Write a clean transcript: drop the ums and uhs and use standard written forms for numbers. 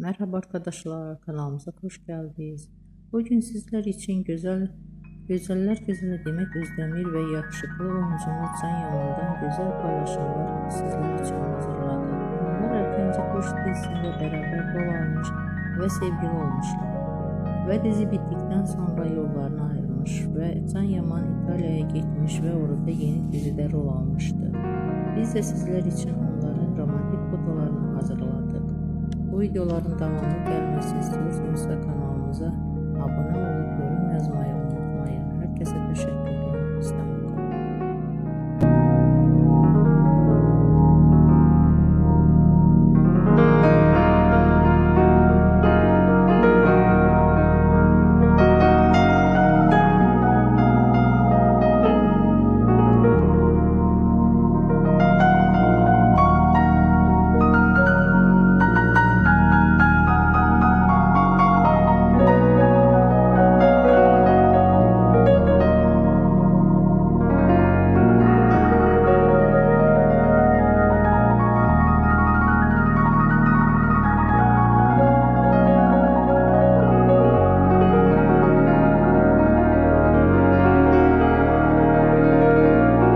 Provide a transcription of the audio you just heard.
Merhaba arkadaşlar, kanalımıza hoş geldiniz. Bugün sizler için güzeller güzeli Demet Özdemir ve yakışıklı oyuncumuz Can Yaman'dan güzel paylaşımlar sizler için hazırladık. Onlar erkence Kuş dizisinde beraber rol almış ve sevgili olmuşlar. Ve dizi bittikten sonra yollarına ayrılmış ve Can Yaman İtalya'ya gitmiş ve orada yeni dizide rol almıştı. Biz de sizler için onların romantik fotolarını hazırladık. Bu videoların devamlı gelmesini istiyorsanız kanalımıza abone olup yorum yazmayı unutmayın. Herkese teşekkür ederim.